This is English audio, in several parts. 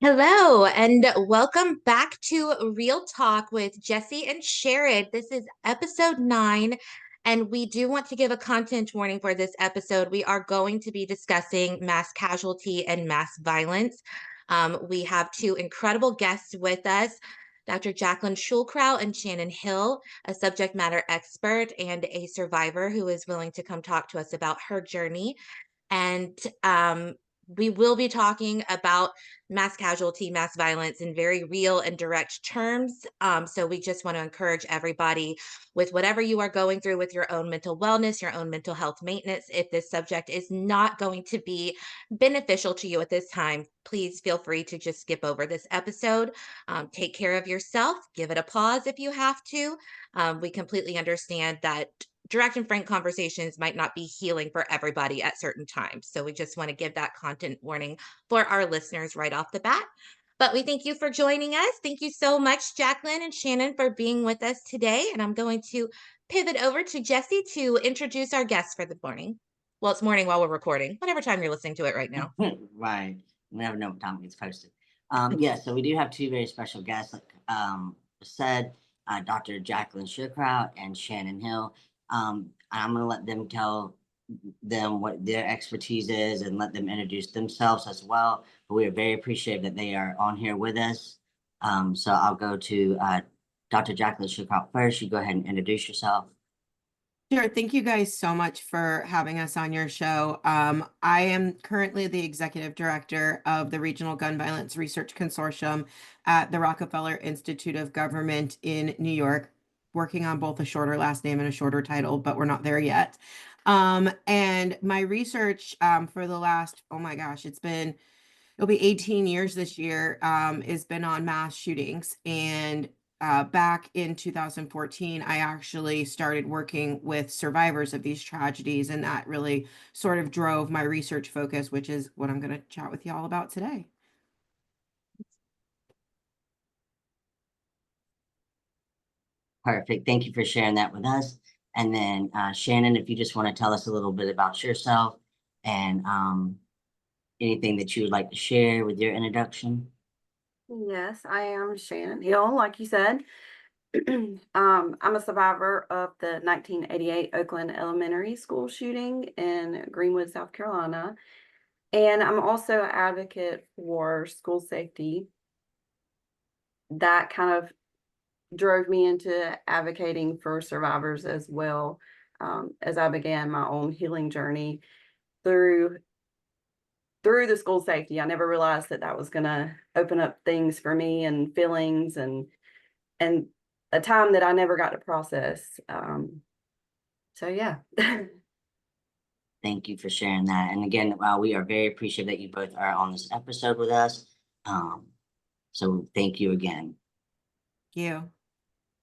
Hello, and welcome back to Real Talk with Jesse and Sherrod. This is episode 9, and we do want to give a content warning for this episode. We are going to be discussing mass casualty and mass violence. We have two incredible guests with us, Dr. Jaclyn Schildkraut and Shannon Hill, a subject matter expert and a survivor who is willing to come talk to us about her journey. And we will be talking about mass casualty, mass violence in very real and direct terms. So we just want to encourage everybody with whatever you are going through with your own mental wellness, your own mental health maintenance. If this subject is not going to be beneficial to you at this time, please feel free to just skip over this episode. Take care of yourself, give it a pause if you have to. We completely understand that direct and frank conversations might not be healing for everybody at certain times. So we just want to give that content warning for our listeners right off the bat. But we thank you for joining us. Thank you so much, Jaclyn and Shannon, for being with us today. And I'm going to pivot over to Jesse to introduce our guests for the morning. Well, it's morning while we're recording, whatever time you're listening to it right now. Right. We never know what time it gets posted. Yeah, so we do have two very special guests, like said, Dr. Jaclyn Schildkraut and Shannon Hill. I'm going to let them tell them what their expertise is and let them introduce themselves as well. But we are very appreciative that they are on here with us. So I'll go to Dr. Jaclyn Schildkraut first. You go ahead and introduce yourself. Sure. Thank you guys so much for having us on your show. I am currently the executive director of the Regional Gun Violence Research Consortium at the Rockefeller Institute of Government in New York, working on both a shorter last name and a shorter title, but we're not there yet. And my research for the last, oh my gosh, it'll be 18 years this year, has been on mass shootings. And back in 2014, I actually started working with survivors of these tragedies, and that really sort of drove my research focus, which is what I'm going to chat with y'all about today. Perfect. Thank you for sharing that with us. And then Shannon, if you just want to tell us a little bit about yourself and anything that you would like to share with your introduction. Yes, I am Shannon Hill, like you said. I'm a survivor of the 1988 Oakland Elementary School shooting in Greenwood, South Carolina. And I'm also an advocate for school safety. That kind of drove me into advocating for survivors as well, as I began my own healing journey through the school safety. I never realized that was going to open up things for me and feelings and a time that I never got to process. So yeah. Thank you for sharing that. And again, we are very appreciative that you both are on this episode with us. So thank you again. Thank you.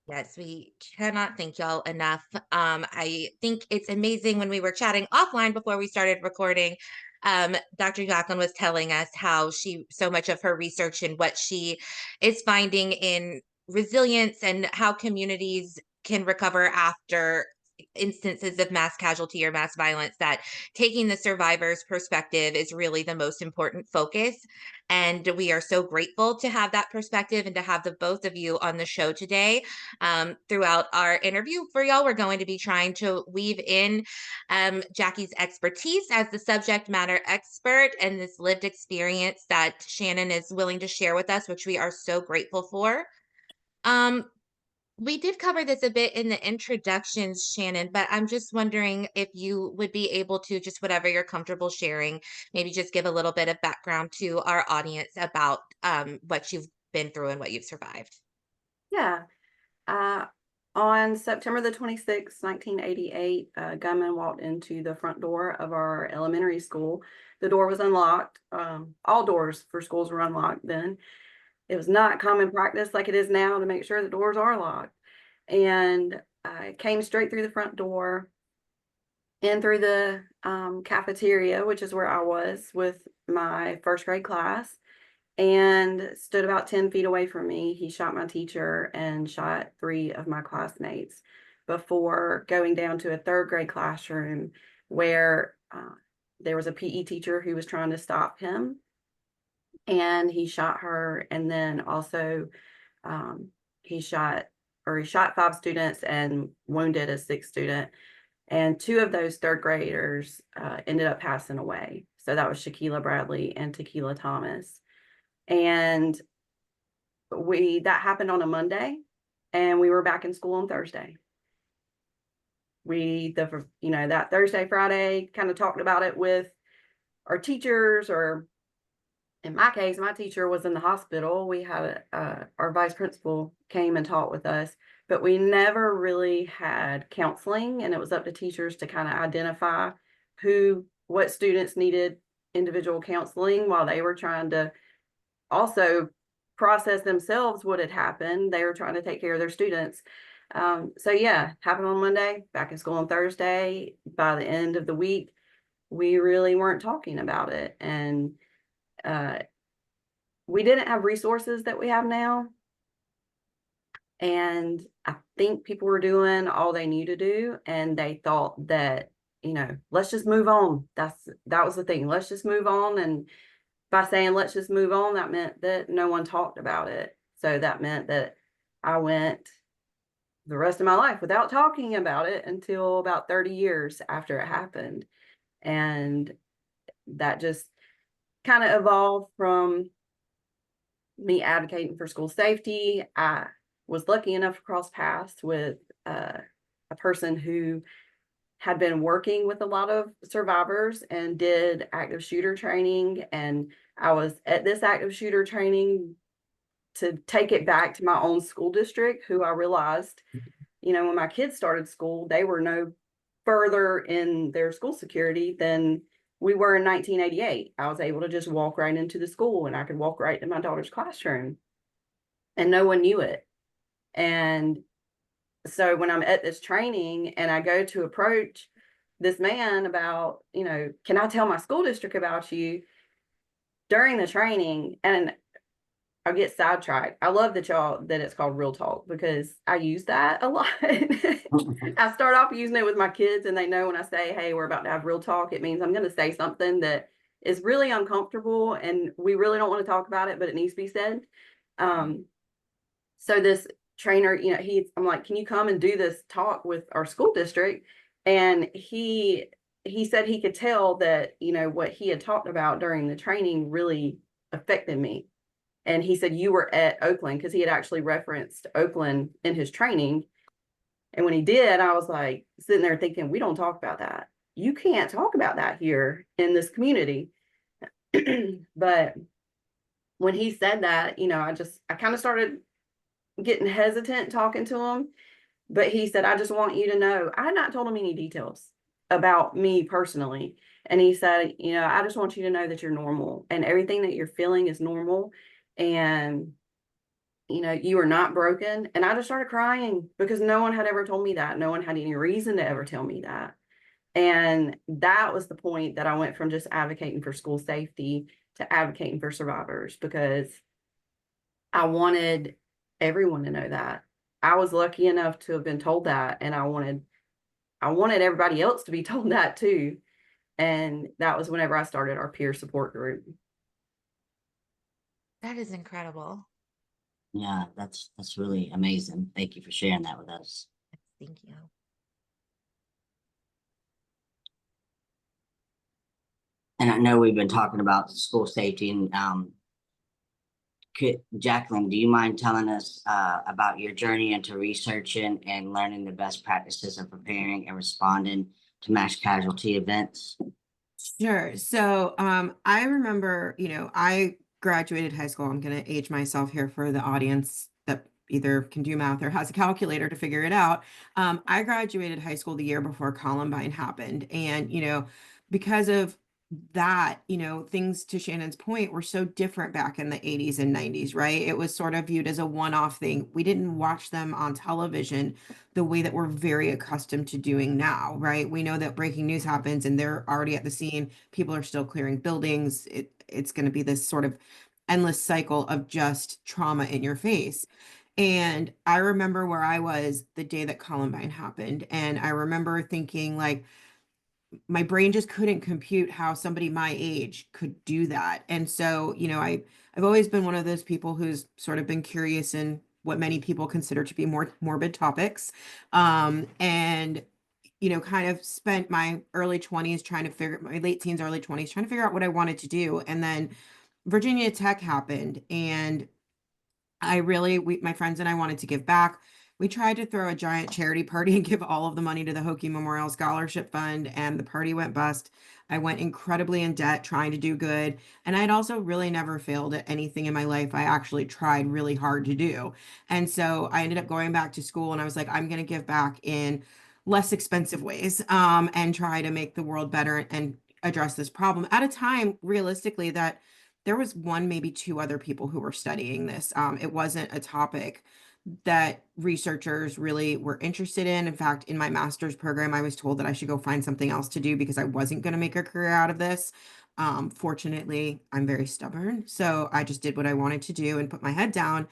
Yes, we cannot thank y'all enough. I think it's amazing when we were chatting offline before we started recording. Dr. Jaclyn was telling us how so much of her research and what she is finding in resilience and how communities can recover after instances of mass casualty or mass violence, that taking the survivor's perspective is really the most important focus. And we are so grateful to have that perspective and to have the both of you on the show today. Throughout our interview for y'all, we're going to be trying to weave in Jackie's expertise as the subject matter expert and this lived experience that Shannon is willing to share with us, which we are so grateful for. We did cover this a bit in the introductions, Shannon, but I'm just wondering if you would be able to, just whatever you're comfortable sharing, maybe just give a little bit of background to our audience about what you've been through and what you've survived. Yeah. On September the 26th, 1988, a gunman walked into the front door of our elementary school. The door was unlocked. All doors for schools were unlocked then. It was not common practice like it is now to make sure the doors are locked. And I came straight through the front door and through the cafeteria, which is where I was with my first grade class, and stood about 10 feet away from me. He shot my teacher and shot 3 of my classmates before going down to a third grade classroom where there was a PE teacher who was trying to stop him. and he shot her. And then also he shot 5 students and wounded a 6th student. And 2 of those 3rd graders ended up passing away. So that was Shaquila Bradley and Tequila Thomas. And that happened on a Monday, and we were back in school on Thursday. That Thursday, Friday, kind of talked about it with our teachers, or in my case, my teacher was in the hospital. We had our vice principal came and taught with us, but we never really had counseling, and it was up to teachers to kind of identify what students needed individual counseling while they were trying to also process themselves what had happened. They were trying to take care of their students. So yeah, happened on Monday, back in school on Thursday. By the end of the week, we really weren't talking about it. And we didn't have resources that we have now. And I think people were doing all they knew to do, and they thought that, let's just move on. That was the thing. Let's just move on. And by saying let's just move on, that meant that no one talked about it. So that meant that I went the rest of my life without talking about it until about 30 years after it happened. And that just kind of evolved from me advocating for school safety. I was lucky enough to cross paths with a person who had been working with a lot of survivors and did active shooter training. And I was at this active shooter training to take it back to my own school district, who I realized, when my kids started school, they were no further in their school security than we were in 1988. I was able to just walk right into the school, and I could walk right to my daughter's classroom, and no one knew it. And so when I'm at this training and I go to approach this man about, can I tell my school district about you during the training? And I get sidetracked. I love that it's called Real Talk, because I use that a lot. I start off using it with my kids, and they know when I say, hey, we're about to have real talk, it means I'm going to say something that is really uncomfortable and we really don't want to talk about it, but it needs to be said. So this trainer, I'm like, can you come and do this talk with our school district? And he said he could tell that, what he had talked about during the training really affected me. And he said, you were at Oakland, because he had actually referenced Oakland in his training. And when he did, I was like sitting there thinking, we don't talk about that. You can't talk about that here in this community. But when he said that, I kind of started getting hesitant talking to him. But he said, I just want you to know, I had not told him any details about me personally. And he said, I just want you to know that you're normal, and everything that you're feeling is normal. And, you are not broken. And I just started crying, because no one had ever told me that. No one had any reason to ever tell me that. And that was the point that I went from just advocating for school safety to advocating for survivors, because I wanted everyone to know that. I was lucky enough to have been told that, and I wanted everybody else to be told that too. And that was whenever I started our peer support group. That is incredible. Yeah, that's really amazing. Thank you for sharing that with us. Thank you. And I know we've been talking about school safety, and Jaclyn, do you mind telling us about your journey into researching and learning the best practices of preparing and responding to mass casualty events? Sure. So I remember, I graduated high school. I'm going to age myself here for the audience that either can do math or has a calculator to figure it out. I graduated high school the year before Columbine happened. And, because of that, things, to Shannon's point, were so different back in the 80s and 90s, right? It was sort of viewed as a one-off thing. We didn't watch them on television the way that we're very accustomed to doing now, right? We know that breaking news happens and they're already at the scene. People are still clearing buildings. It's going to be this sort of endless cycle of just trauma in your face. And I remember where I was the day that Columbine happened. And I remember thinking, like, my brain just couldn't compute how somebody my age could do that. And so, I've always been one of those people who's sort of been curious in what many people consider to be more morbid topics. And kind of spent my early 20s my late teens, early 20s trying to figure out what I wanted to do. And then Virginia Tech happened, and my friends and I wanted to give back. We tried to throw a giant charity party and give all of the money to the Hokie Memorial Scholarship Fund, and the party went bust. I went incredibly in debt trying to do good. And I'd also really never failed at anything in my life I actually tried really hard to do. And so I ended up going back to school, and I was like, I'm going to give back in less expensive ways, and try to make the world better and address this problem at a time, realistically, that there was one, maybe two other people who were studying this. It wasn't a topic that researchers really were interested in. In fact, in my master's program, I was told that I should go find something else to do because I wasn't going to make a career out of this. Fortunately, I'm very stubborn, so I just did what I wanted to do and put my head down.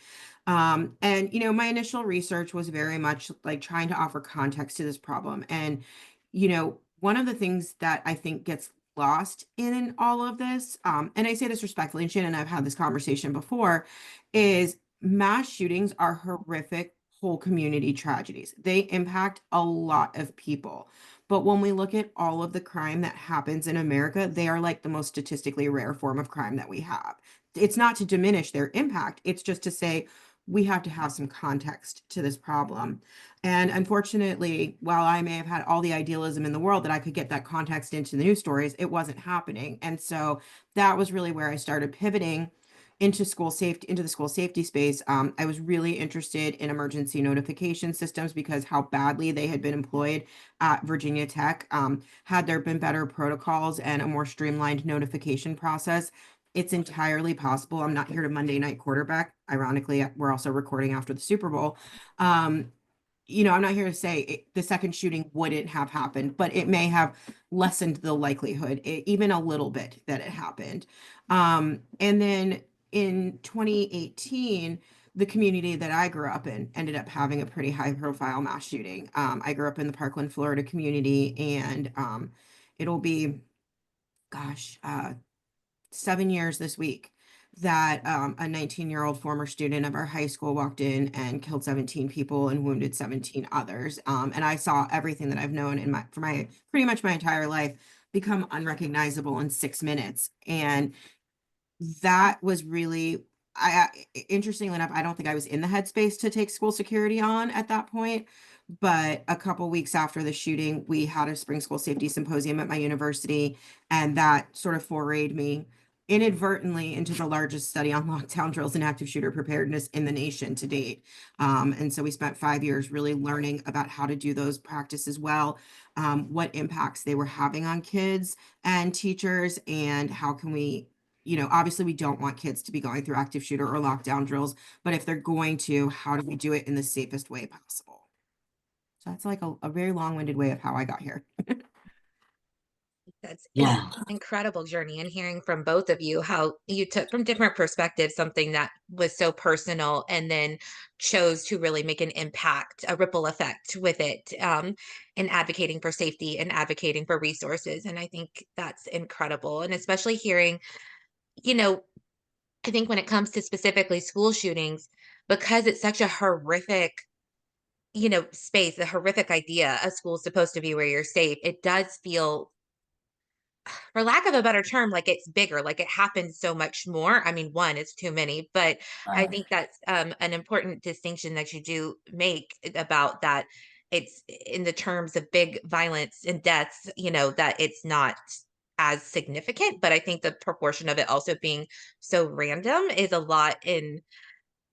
And my initial research was very much like trying to offer context to this problem. And one of the things that I think gets lost in all of this, and I say this respectfully, and Shannon and I've had this conversation before, is mass shootings are horrific whole community tragedies. They impact a lot of people. But when we look at all of the crime that happens in America, they are like the most statistically rare form of crime that we have. It's not to diminish their impact, it's just to say we have to have some context to this problem. And unfortunately, while I may have had all the idealism in the world that I could get that context into the news stories, it wasn't happening. And so that was really where I started pivoting into the school safety space. I was really interested in emergency notification systems because how badly they had been employed at Virginia Tech. Had there been better protocols and a more streamlined notification process, it's entirely possible. I'm not here to Monday night quarterback. Ironically, we're also recording after the Super Bowl. I'm not here to say the second shooting wouldn't have happened, but it may have lessened the likelihood, even a little bit, that it happened. And then in 2018, the community that I grew up in ended up having a pretty high profile mass shooting. I grew up in the Parkland, Florida community, and it'll be, 7 years this week that a 19-year-old former student of our high school walked in and killed 17 people and wounded 17 others. And I saw everything that I've known for my pretty much my entire life become unrecognizable in 6 minutes. And that was really, interestingly enough, I don't think I was in the headspace to take school security on at that point. But a couple weeks after the shooting, we had a spring school safety symposium at my university, and that sort of forayed me inadvertently into the largest study on lockdown drills and active shooter preparedness in the nation to date. And so we spent 5 years really learning about how to do those practices well, what impacts they were having on kids and teachers, and how can we, obviously we don't want kids to be going through active shooter or lockdown drills, but if they're going to, how do we do it in the safest way possible? So that's like a very long-winded way of how I got here. That's Yeah. an incredible journey, and hearing from both of you how you took from different perspectives something that was so personal and then chose to really make an impact, a ripple effect with it, in advocating for safety and advocating for resources. And I think that's incredible. And especially hearing, you know, I think when it comes to specifically school shootings, because it's such a horrific, space, a horrific idea, a school's supposed to be where you're safe. It does feel, for lack of a better term, like it's bigger, like it happens so much more. I mean, one, it's too many, but I think that's an important distinction that you do make about that. It's in the terms of big violence and deaths, that it's not as significant, but I think the proportion of it also being so random is a lot in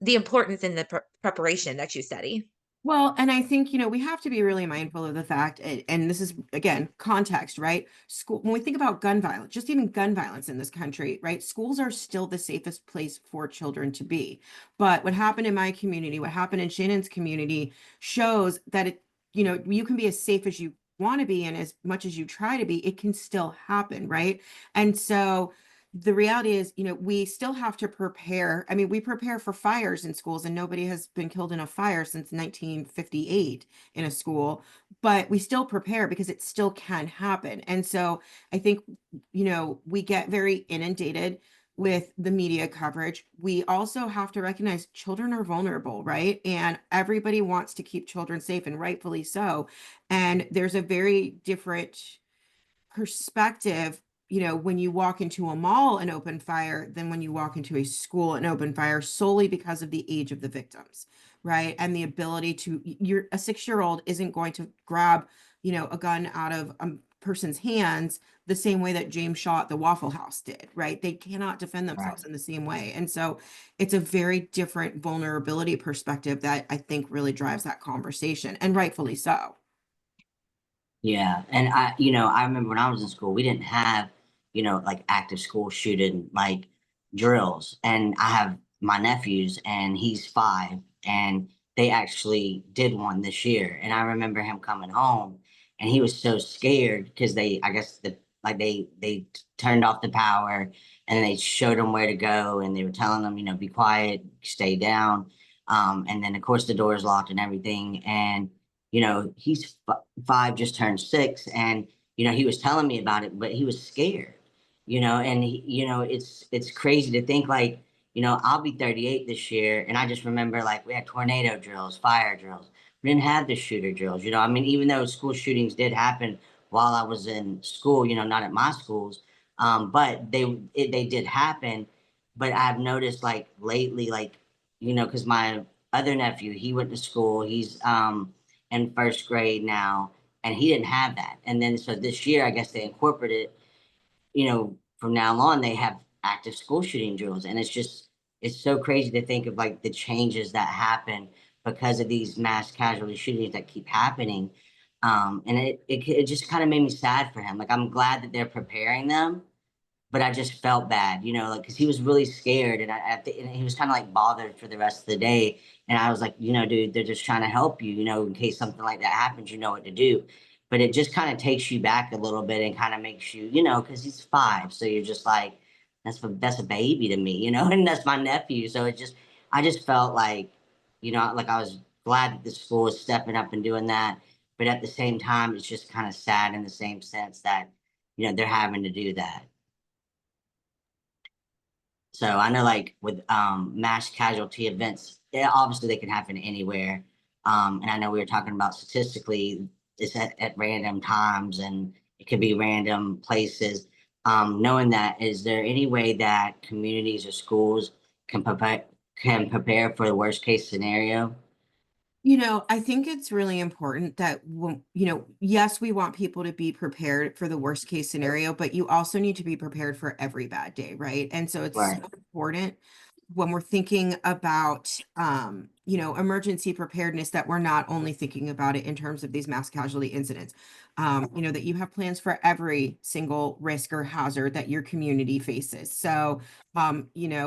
the importance in the preparation that you study. Well, and I think, we have to be really mindful of the fact, and this is, again, context, right? School, when we think about gun violence, just even gun violence in this country, right? Schools are still the safest place for children to be. But what happened in my community, what happened in Shannon's community shows that you can be as safe as you want to be and as much as you try to be, it can still happen, right? And so the reality is, we still have to prepare. I mean, we prepare for fires in schools, and nobody has been killed in a fire since 1958 in a school, but we still prepare because it still can happen. And so I think, we get very inundated with the media coverage. We also have to recognize children are vulnerable, right? And everybody wants to keep children safe, and rightfully so. And there's a very different perspective, when you walk into a mall and open fire than when you walk into a school and open fire, solely because of the age of the victims, right? And the ability to, a 6-year-old isn't going to grab, a gun out of a person's hands the same way that James Shaw at the Waffle House did, right? They cannot defend themselves in the same way. And so it's a very different vulnerability perspective that I think really drives that conversation, and rightfully so. Yeah. And I remember when I was in school, we didn't have, like active school shooting, like drills. And I have my nephews and he's 5 and they actually did one this year. And I remember him coming home and he was so scared because I guess they turned off the power and they showed him where to go and they were telling him, be quiet, stay down. And then of course the door is locked and everything. And he's 5, just turned 6, and he was telling me about it, but he was scared. And it's crazy to think like, I'll be 38 this year, and I just remember like we had tornado drills, fire drills. We didn't have the shooter drills. I mean, even though school shootings did happen while I was in school, not at my schools, but they did happen. But I've noticed like lately, like because my other nephew, he went to school. He's in first grade now, and he didn't have that. And then so this year, I guess they incorporated, from now on, they have active school shooting drills, and it's so crazy to think of like the changes that happen because of these mass casualty shootings that keep happening. And it just kind of made me sad for him. Like I'm glad that they're preparing them, but I just felt bad, like because he was really scared, and and he was kind of like bothered for the rest of the day. And I was like, dude, they're just trying to help you, in case something like that happens, you know what to do. But it just kind of takes you back a little bit and kind of makes you, because he's 5, so you're just like, that's a baby to me, and that's my nephew. So I just felt like, like I was glad that the school is stepping up and doing that, but at the same time, it's just kind of sad in the same sense that, they're having to do that. So I know like with mass casualty events, yeah, obviously they can happen anywhere. And I know we were talking about statistically it's at random times and it could be random places. Knowing that, is there any way that communities or schools can prepare for the worst case scenario? I think it's really important that, yes, we want people to be prepared for the worst case scenario, but you also need to be prepared for every bad day, right? And so it's so Right. important when we're thinking about, emergency preparedness, that we're not only thinking about it in terms of these mass casualty incidents, that you have plans for every single risk or hazard that your community faces. So,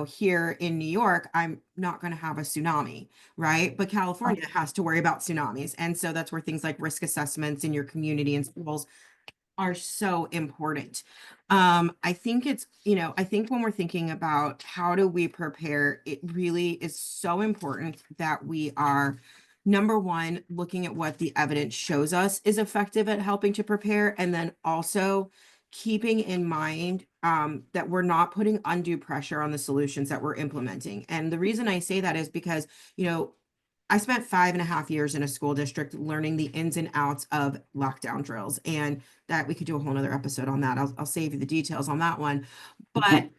here in New York, I'm not going to have a tsunami, right? But California has to worry about tsunamis. And so that's where things like risk assessments in your community and schools are so important. I think I think when we're thinking about how do we prepare, it really is so important that we are, number one, looking at what the evidence shows us is effective at helping to prepare, and then also keeping in mind that we're not putting undue pressure on the solutions that we're implementing. And the reason I say that is because, I spent 5.5 years in a school district learning the ins and outs of lockdown drills, and that we could do a whole nother episode on that. I'll save you the details on that one. But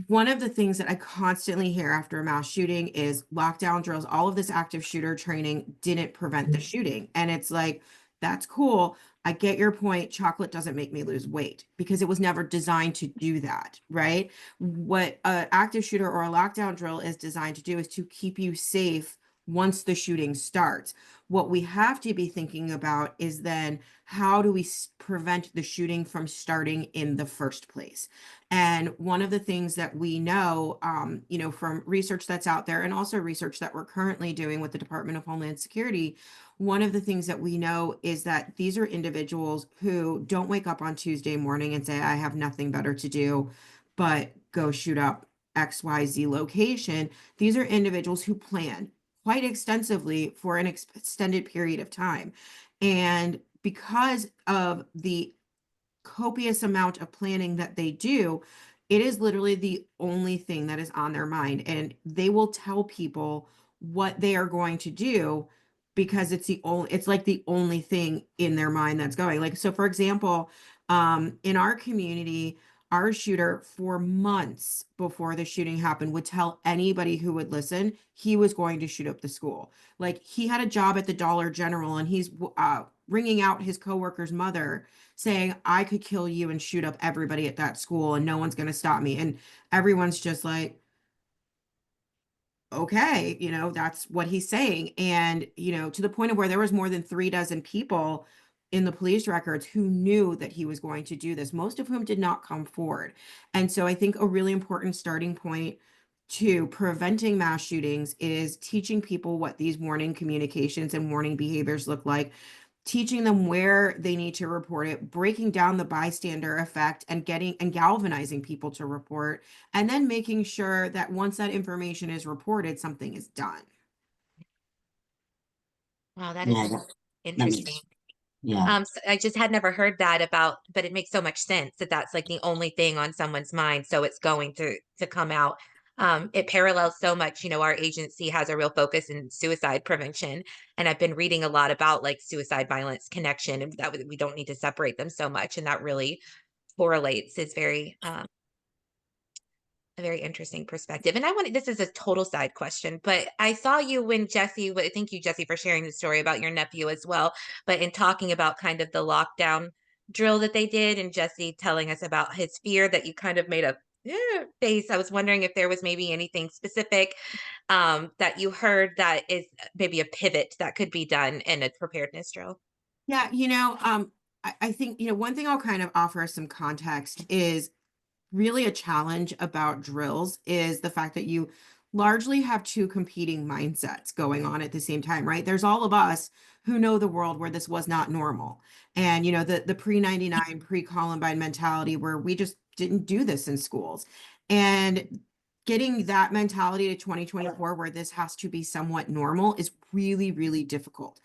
one of the things that I constantly hear after a mass shooting is lockdown drills. All of this active shooter training didn't prevent the shooting. And it's like, that's cool. I get your point. Chocolate doesn't make me lose weight, because it was never designed to do that, right? What an active shooter or a lockdown drill is designed to do is to keep you safe once the shooting starts. What we have to be thinking about is then, how do we prevent the shooting from starting in the first place? And one of the things that we know, from research that's out there, and also research that we're currently doing with the Department of Homeland Security, one of the things that we know is that these are individuals who don't wake up on Tuesday morning and say, I have nothing better to do but go shoot up XYZ location. These are individuals who plan quite extensively for an extended period of time. And because of the copious amount of planning that they do, it is literally the only thing that is on their mind. And they will tell people what they are going to do because it's like the only thing in their mind that's going. Like, so for example, in our community, our shooter for months before the shooting happened would tell anybody who would listen he was going to shoot up the school. Like, he had a job at the Dollar General and he's ringing out his coworker's mother saying, I could kill you and shoot up everybody at that school and no one's going to stop me. And everyone's just like, okay, that's what he's saying. And, to the point of where there was more than 36 people in the police records who knew that he was going to do this, most of whom did not come forward. And so I think a really important starting point to preventing mass shootings is teaching people what these warning communications and warning behaviors look like, teaching them where they need to report it, breaking down the bystander effect and galvanizing people to report, and then making sure that once that information is reported, something is done. Wow, that Yeah, is that interesting. makes, yeah. So I just had never heard that but it makes so much sense that that's like the only thing on someone's mind. So it's going to come out. It parallels so much, our agency has a real focus in suicide prevention. And I've been reading a lot about like suicide violence connection and that we don't need to separate them so much. And that really correlates is a very interesting perspective. And this is a total side question, but I saw you when thank you, Jesse, for sharing the story about your nephew as well. But in talking about kind of the lockdown drill that they did, and Jesse telling us about his fear that you kind of made a face, I was wondering if there was maybe anything specific that you heard that is maybe a pivot that could be done in a preparedness drill. Yeah, I think, one thing I'll kind of offer some context is really a challenge about drills is the fact that you largely have two competing mindsets going on at the same time, right? There's all of us who know the world where this was not normal. And, the pre-99, pre-Columbine mentality where we just didn't do this in schools. And getting that mentality to 2024 where this has to be somewhat normal is really, really difficult.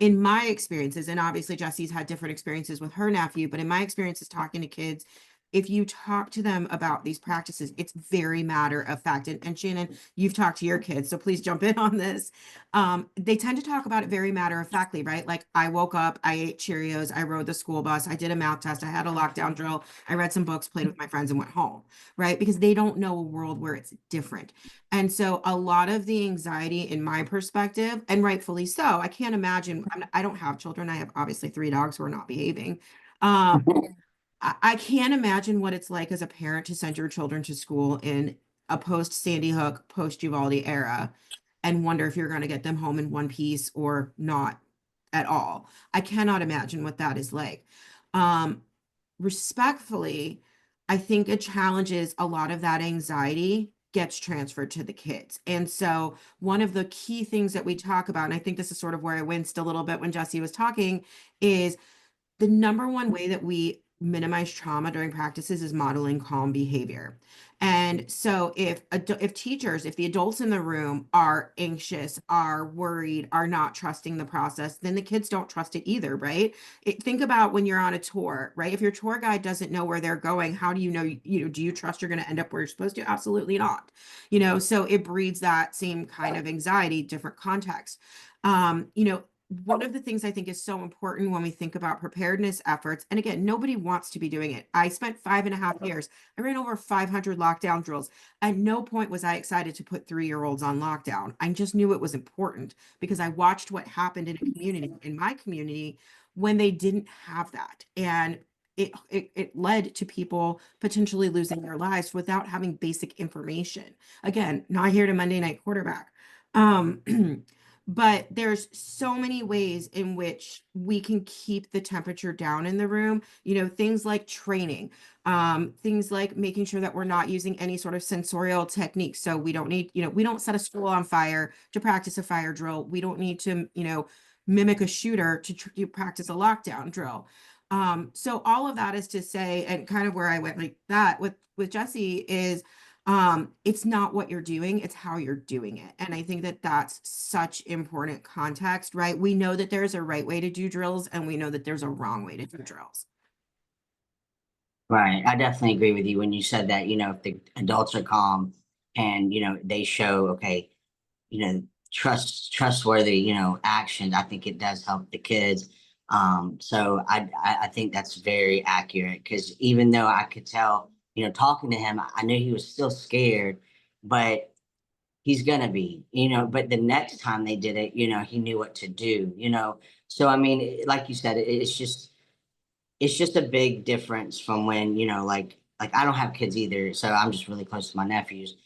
In my experiences, and obviously Jesse's had different experiences with her nephew, but in my experiences talking to kids, if you talk to them about these practices, it's very matter of fact. And Shannon, you've talked to your kids, so please jump in on this. They tend to talk about it very matter of factly, right? Like, I woke up, I ate Cheerios, I rode the school bus, I did a math test, I had a lockdown drill, I read some books, played with my friends, and went home, right? Because they don't know a world where it's different. And so a lot of the anxiety, in my perspective, and rightfully so, I can't imagine, I don't have children. I have obviously 3 dogs who are not behaving. I can't imagine what it's like as a parent to send your children to school in a post Sandy Hook, post Uvalde era and wonder if you're going to get them home in one piece or not at all. I cannot imagine what that is like. Respectfully, I think it challenges a lot of that anxiety gets transferred to the kids. And so one of the key things that we talk about, and I think this is sort of where I winced a little bit when Jesse was talking, is the number one way that we minimize trauma during practices is modeling calm behavior. And so if the adults in the room are anxious, are worried, are not trusting the process, then the kids don't trust it either, right? Think about when you're on a tour, right? If your tour guide doesn't know where they're going, how do you know, do you trust you're going to end up where you're supposed to? Absolutely not. So it breeds that same kind of anxiety, different context. One of the things I think is so important when we think about preparedness efforts, and again, nobody wants to be doing it. I spent 5.5 years. I ran over 500 lockdown drills. At no point was I excited to put 3-year-olds on lockdown. I just knew it was important because I watched what happened in my community, when they didn't have that. And it led to people potentially losing their lives without having basic information. Again, not here to Monday night quarterback. But there's so many ways in which we can keep the temperature down in the room, things like training, things like making sure that we're not using any sort of sensorial techniques. So we don't need, we don't set a school on fire to practice a fire drill. We don't need to, mimic a shooter to practice a lockdown drill. So all of that is to say, and kind of where I went like that with Jesse is, it's not what you're doing, it's how you're doing it. And I think that that's such important context, right? We know that there's a right way to do drills and we know that there's a wrong way to do drills. Right. I definitely agree with you when you said that, if the adults are calm and, they show, okay, trustworthy, actions, I think it does help the kids. So I think that's very accurate because even though I could tell, talking to him, I knew he was still scared, but he's gonna be, but the next time they did it, he knew what to do, So I mean, like you said, it's just a big difference from when, like I don't have kids either, so I'm just really close to my nephews.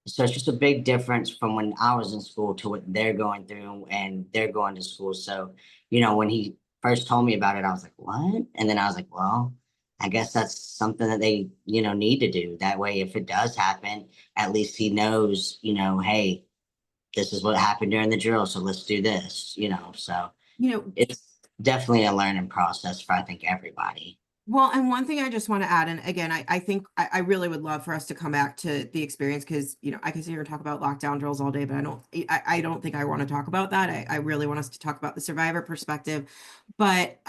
So it's just a big difference from when I was in school to what they're going through and they're going to school. So, when he first told me about it, I was like, what? And then I was like, well, I guess that's something that they, need to do. That way, if it does happen, at least he knows, hey, this is what happened during the drill. So let's do this, So You know, it's definitely a learning process for, I think, everybody. well, and one thing I just want to add, and again, I think I really would love for us to come back to the experience because, I can sit here and talk about lockdown drills all day, but I don't think I want to talk about that. I really want us to talk about the survivor perspective. But,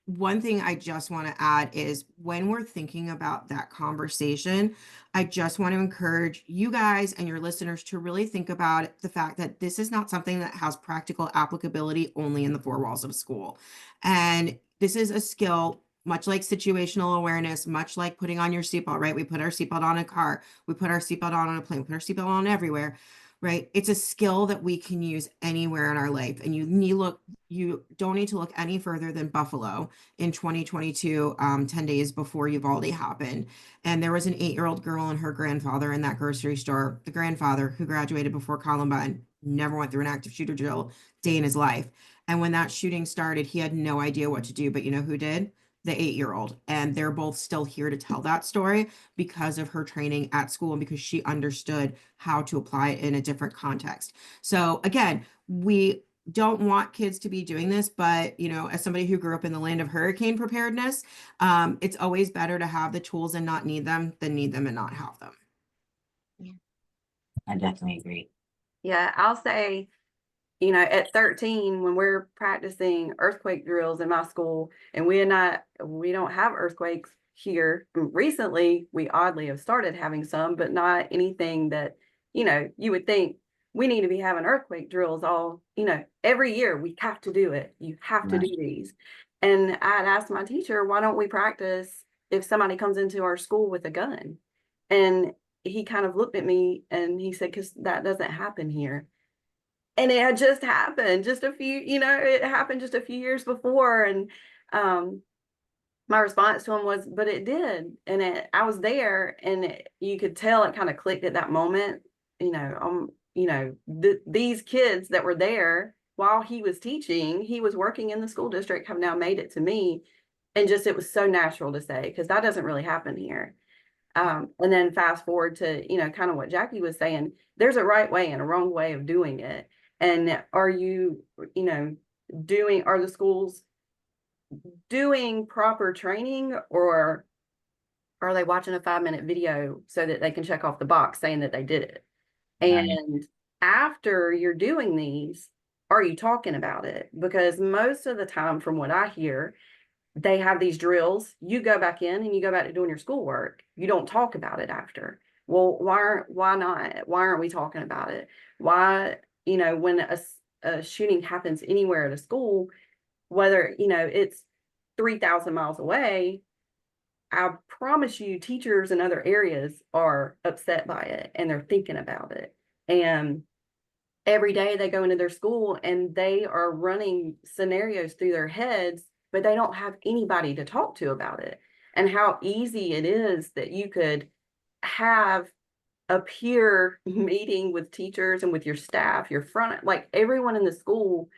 one thing I just want to add is when we're thinking about that conversation, I just want to encourage you guys and your listeners to really think about the fact that this is not something that has practical applicability only in the four walls of school. And this is a skill much like situational awareness, much like putting on your seatbelt, right? We put our seatbelt on a car, we put our seatbelt on a plane, we put our seatbelt on everywhere, right? It's a skill that we can use anywhere in our life. And you don't need to look any further than Buffalo in 2022, 10 days before Uvalde happened. And there was an 8-year-old girl and her grandfather in that grocery store. The grandfather, who graduated before Columbine, never went through an active shooter drill day in his life. And when that shooting started, he had no idea what to do. But you know who did? The 8-year-old. And they're both still here to tell that story because of her training at school and because she understood how to apply it in a different context. So again, we don't want kids to be doing this, but as somebody who grew up in the land of hurricane preparedness, it's always better to have the tools and not need them than need them and not have them. I definitely agree. Yeah, I'll say, at 13, when we're practicing earthquake drills in my school, and we don't have earthquakes here. Recently, we oddly have started having some, but not anything that, you would think we need to be having earthquake drills all, every year. We have to do it. You have to do these. And I had asked my teacher, why don't we practice if somebody comes into our school with a gun? And he kind of looked at me and he said, because that doesn't happen here. And it had just happened it happened just a few years before. And my response to him was, but it did. And I was there and you could tell it kind of clicked at that moment. These kids that were there while he was teaching, he was working in the school district, have now made it to me. And just, it was so natural to say, because that doesn't really happen here. And then fast forward to, kind of what Jackie was saying, there's a right way and a wrong way of doing it. And are you, are the schools doing proper training, or are they watching a 5-minute video so that they can check off the box saying that they did it? And after you're doing these, are you talking about it? Because most of the time, from what I hear, they have these drills, you go back in and you go back to doing your schoolwork. You don't talk about it after. Well, why not? Why aren't we talking about it? Why, when a shooting happens anywhere at a school, whether, it's 3,000 miles away, I promise you teachers in other areas are upset by it and they're thinking about it. And every day they go into their school and they are running scenarios through their heads, but they don't have anybody to talk to about it. And how easy it is that you could have a peer meeting with teachers and with your staff, your front, like everyone in the school.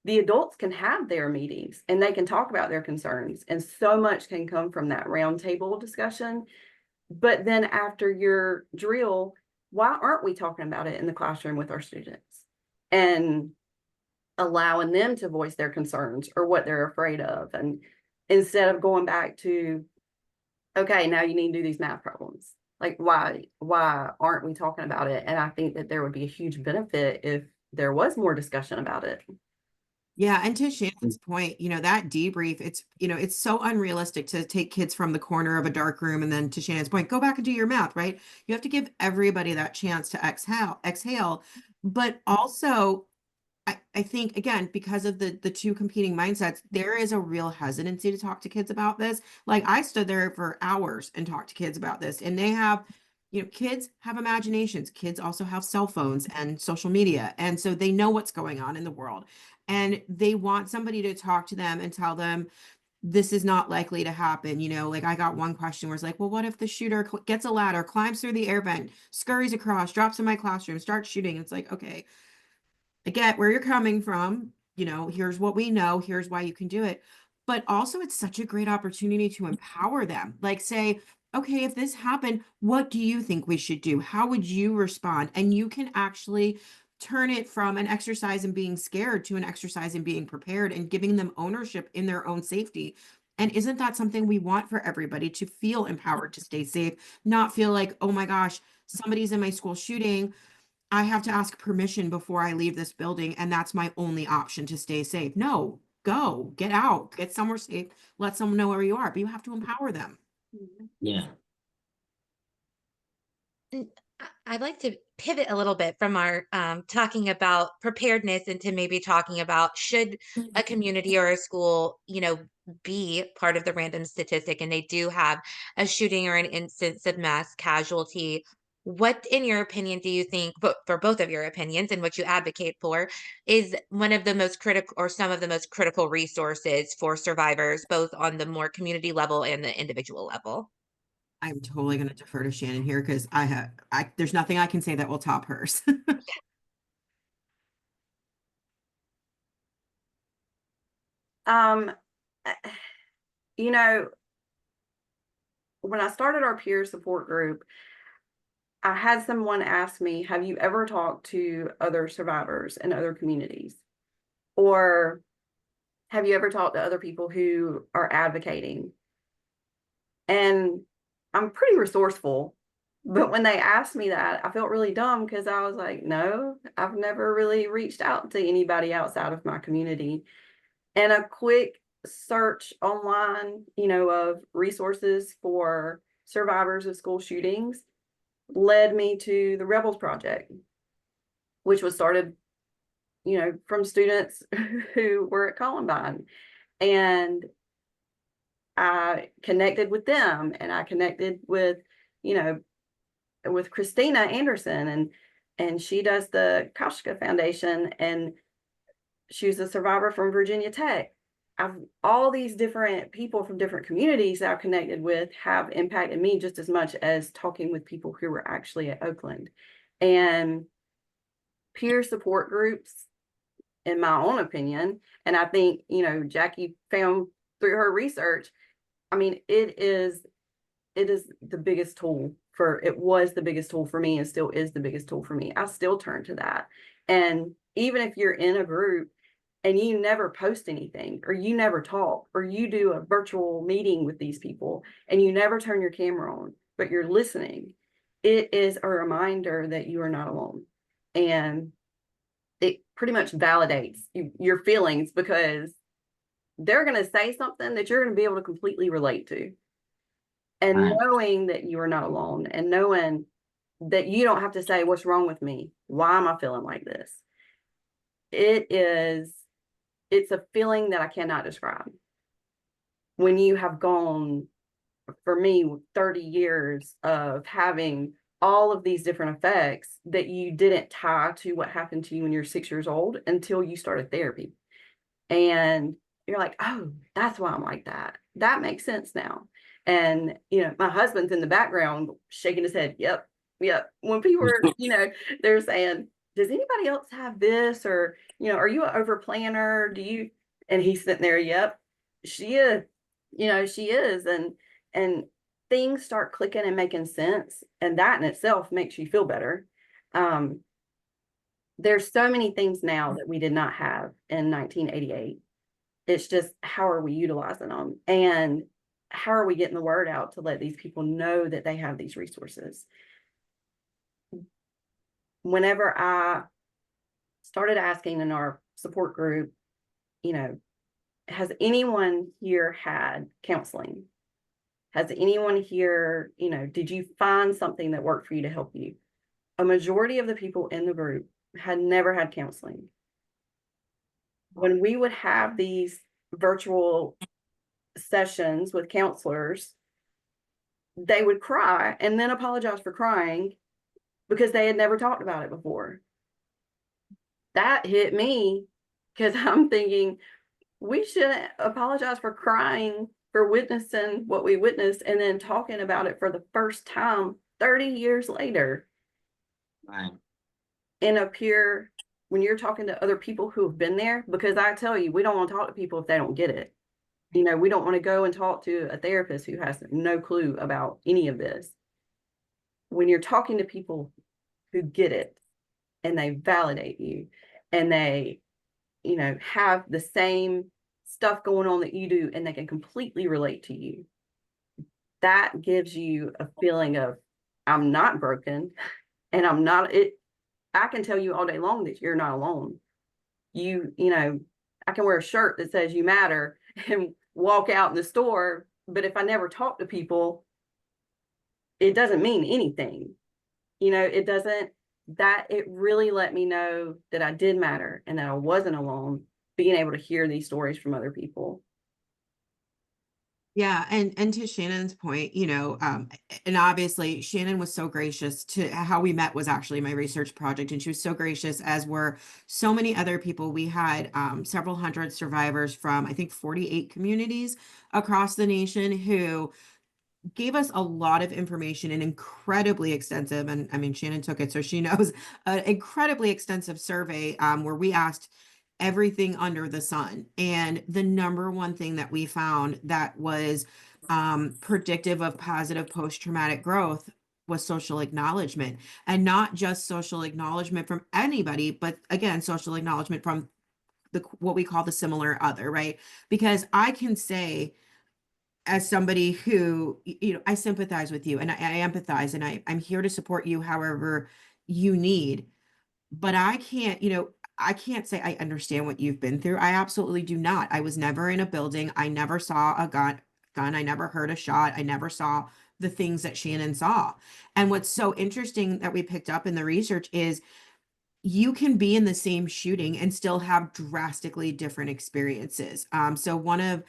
The adults can have their meetings and they can talk about their concerns, and so much can come from that roundtable discussion. But then after your drill, why aren't we talking about it in the classroom with our students and allowing them to voice their concerns or what they're afraid of? And instead of going back to, okay, now you need to do these math problems. Like, why aren't we talking about it? And I think that there would be a huge benefit if there was more discussion about it. Yeah, and to Shannon's point, that debrief, it's so unrealistic to take kids from the corner of a dark room and then, to Shannon's point, go back and do your math, right? You have to give everybody that chance to exhale. But also, I think, again, because of the two competing mindsets, there is a real hesitancy to talk to kids about this. Like, I stood there for hours and talked to kids about this, and they have, kids have imaginations. Kids also have cell phones and social media, and so they know what's going on in the world, and they want somebody to talk to them and tell them this is not likely to happen. Like, I got one question where it's like, well, what if the shooter gets a ladder, climbs through the air vent, scurries across, drops in my classroom, starts shooting? It's like, okay, I get where you're coming from. Here's what we know, here's why you can do it. But also, it's such a great opportunity to empower them. Like, say, okay, if this happened, what do you think we should do? How would you respond? And you can actually turn it from an exercise in being scared to an exercise in being prepared and giving them ownership in their own safety. And isn't that something we want for everybody, to feel empowered to stay safe, not feel like, oh my gosh, somebody's in my school shooting, I have to ask permission before I leave this building, and that's my only option to stay safe. No, go, get out, get somewhere safe, let someone know where you are, but you have to empower them. Yeah. I'd like to pivot a little bit from our talking about preparedness into maybe talking about, should a community or a school, be part of the random statistic, and they do have a shooting or an instance of mass casualty. What, in your opinion, do you think, but for both of your opinions and what you advocate for, is one of the most critical or some of the most critical resources for survivors, both on the more community level and the individual level? I'm totally going to defer to Shannon here because there's nothing I can say that will top hers. Um, you know, when I started our peer support group, I had someone ask me, have you ever talked to other survivors in other communities? Or have you ever talked to other people who are advocating? And I'm pretty resourceful, but when they asked me that, I felt really dumb because I was like, no, I've never really reached out to anybody outside of my community. And a quick search online, of resources for survivors of school shootings led me to the Rebels Project, which was started, from students who were at Columbine. And I connected with them, and I connected with, with Christina Anderson, and she does the Kashka Foundation, and she's a survivor from Virginia Tech. All these different people from different communities that I've connected with have impacted me just as much as talking with people who were actually at Oakland. And peer support groups, in my own opinion, and I think, Jackie found through her research, I mean, it was the biggest tool for me, and still is the biggest tool for me. I still turn to that. And even if you're in a group and you never post anything, or you never talk, or you do a virtual meeting with these people and you never turn your camera on, but you're listening, it is a reminder that you are not alone. And it pretty much validates your feelings, because they're going to say something that you're going to be able to completely relate to. And knowing that you are not alone, and knowing that you don't have to say, what's wrong with me? Why am I feeling like this? It's a feeling that I cannot describe. When you have gone, for me, 30 years of having all of these different effects that you didn't tie to what happened to you when you're 6 years old until you started therapy. And you're like, oh, that's why I'm like that. That makes sense now. And, my husband's in the background shaking his head. Yep. When people are, they're saying, does anybody else have this? Or, are you an over planner? And he's sitting there. Yep, she is, she is. And things start clicking and making sense. And that in itself makes you feel better. There's so many things now that we did not have in 1988. It's just, how are we utilizing them? And how are we getting the word out to let these people know that they have these resources? Whenever I started asking in our support group, you know, has anyone here had counseling? Has anyone here, you know, did you find something that worked for you to help you? A majority of the people in the group had never had counseling. When we would have these virtual sessions with counselors, they would cry and then apologize for crying because they had never talked about it before. That hit me because I'm thinking, we shouldn't apologize for crying for witnessing what we witnessed and then talking about it for the first time 30 years later. Right. In a peer, when you're talking to other people who have been there, because I tell you, we don't want to talk to people if they don't get it. You know, we don't want to go and talk to a therapist who has no clue about any of this. When you're talking to people who get it and they validate you and they, you know, have the same stuff going on that you do and they can completely relate to you, that gives you a feeling of, I'm not broken and I'm not it. I can tell you all day long that you're not alone. You know, I can wear a shirt that says you matter and walk out in the store, but if I never talk to people, it doesn't mean anything. You know, it doesn't, that it really let me know that I did matter and that I wasn't alone, being able to hear these stories from other people. Yeah, and to Shannon's point, and obviously Shannon was so gracious. To how we met was actually my research project, and she was so gracious, as were so many other people. We had several hundred survivors from, I think, 48 communities across the nation who gave us a lot of information, and incredibly extensive, and I mean, Shannon took it, so she knows, an incredibly extensive survey where we asked everything under the sun. And the number one thing that we found that was predictive of positive post-traumatic growth was social acknowledgement. And not just social acknowledgement from anybody, but again, social acknowledgement from what we call the similar other, right? Because I can say, as somebody who, I sympathize with you and I empathize, and I'm here to support you however you need. But I can't say I understand what you've been through. I absolutely do not. I was never in a building. I never saw a gun. I never heard a shot. I never saw the things that Shannon saw. And what's so interesting that we picked up in the research is you can be in the same shooting and still have drastically different experiences. So one of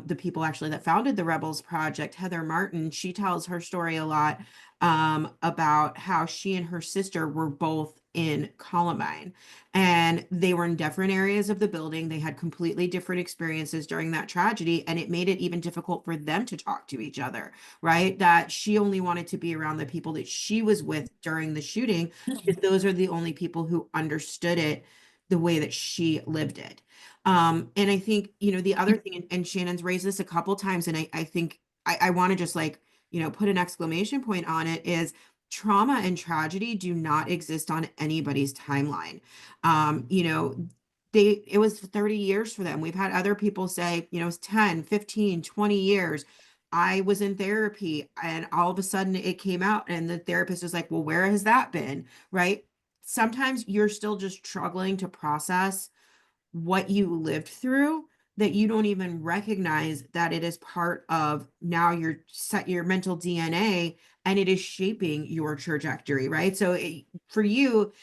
the people actually that founded the Rebels Project, Heather Martin, she tells her story a lot about how she and her sister were both in Columbine, and they were in different areas of the building. They had completely different experiences during that tragedy, and it made it even difficult for them to talk to each other, right? That she only wanted to be around the people that she was with during the shooting, because those are the only people who understood it the way that she lived it. And I think, the other thing, and Shannon's raised this a couple times, and I think I want to just put an exclamation point on it, is trauma and tragedy do not exist on anybody's timeline. It was 30 years for them. We've had other people say, it's 10, 15, 20 years. I was in therapy and all of a sudden it came out and the therapist is like, well, where has that been? Right? Sometimes you're still just struggling to process what you lived through, that you don't even recognize that it is part of now your mental DNA, and it is shaping your trajectory, right? So for you,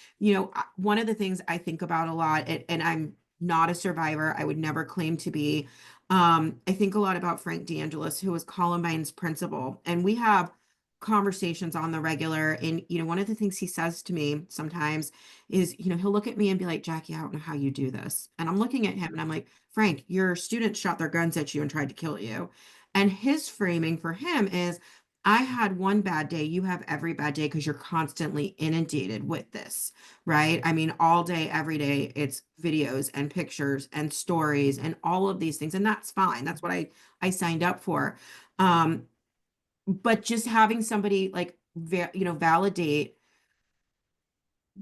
one of the things I think about a lot, and I'm not a survivor, I would never claim to be. I think a lot about Frank DeAngelis, who was Columbine's principal, and we have conversations on the regular. And one of the things he says to me sometimes is, he'll look at me and be like, Jackie, I don't know how you do this. And I'm looking at him and I'm like, Frank, your students shot their guns at you and tried to kill you. And his framing for him is, I had one bad day, you have every bad day, because you're constantly inundated with this, right? I mean, all day, every day, it's videos and pictures and stories and all of these things. And that's fine. That's what I signed up for. But just having somebody validate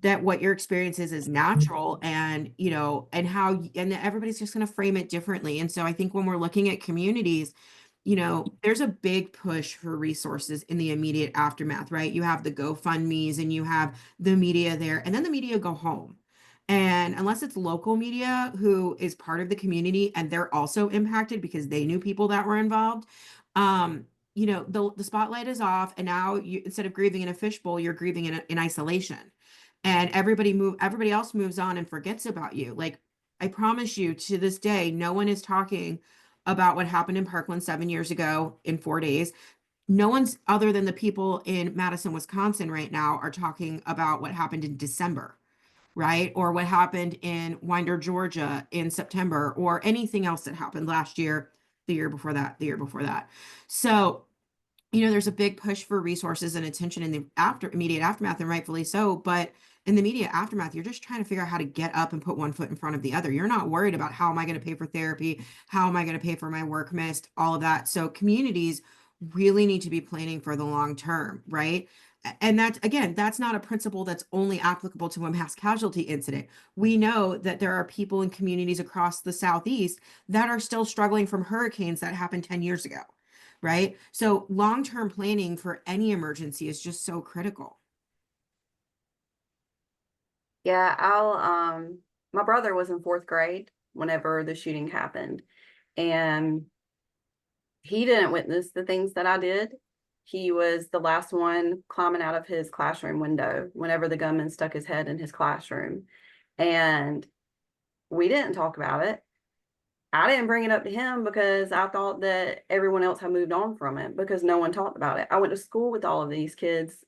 that what your experience is natural, and and and that everybody's just going to frame it differently. And so I think when we're looking at communities, there's a big push for resources in the immediate aftermath, right? You have the GoFundMe's and you have the media there, and then the media go home. And unless it's local media who is part of the community and they're also impacted because they knew people that were involved, the spotlight is off, and now you, instead of grieving in a fishbowl, you're grieving in isolation, and everybody else moves on and forgets about you. Like, I promise you, to this day, no one is talking about what happened in Parkland 7 years ago in 4 days. No one's, other than the people in Madison, Wisconsin right now, are talking about what happened in December, right? Or what happened in Winder, Georgia in September, or anything else that happened last year, the year before that, the year before that. So, there's a big push for resources and attention in the immediate aftermath, and rightfully so. But in the immediate aftermath, you're just trying to figure out how to get up and put one foot in front of the other. You're not worried about how am I going to pay for therapy? How am I going to pay for my work missed? All of that. So communities really need to be planning for the long term, right? And that's not a principle that's only applicable to a mass casualty incident. We know that there are people in communities across the Southeast that are still struggling from hurricanes that happened 10 years ago, right? So long-term planning for any emergency is just so critical. Yeah, my brother was in 4th grade whenever the shooting happened, and he didn't witness the things that I did. He was the last one climbing out of his classroom window whenever the gunman stuck his head in his classroom. And we didn't talk about it. I didn't bring it up to him because I thought that everyone else had moved on from it, because no one talked about it. I went to school with all of these kids,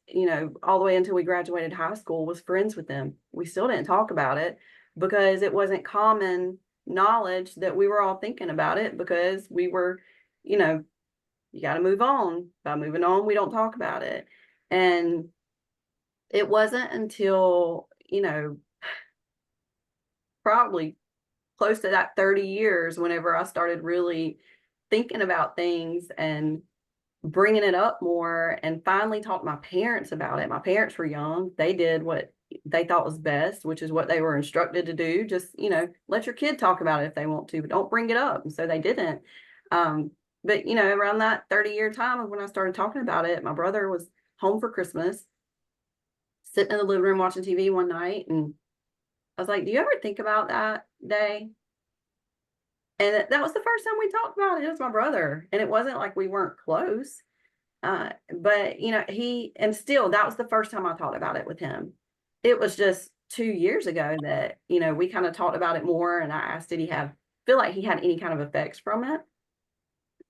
all the way until we graduated high school, was friends with them. We still didn't talk about it because it wasn't common knowledge that we were all thinking about it, because we were, you got to move on. By moving on, we don't talk about it. And it wasn't until, probably close to that 30 years, whenever I started really thinking about things and bringing it up more, and finally talked to my parents about it. My parents were young. They did what they thought was best, which is what they were instructed to do. Just, let your kid talk about it if they want to, but don't bring it up. And so they didn't. But, around that 30-year time of when I started talking about it, my brother was home for Christmas, sitting in the living room watching TV one night. And I was like, do you ever think about that day? And that was the first time we talked about it. It was my brother. And it wasn't like we weren't close. But, that was the first time I talked about it with him. It was just 2 years ago that, we kind of talked about it more. And I asked, did he feel like he had any kind of effects from it?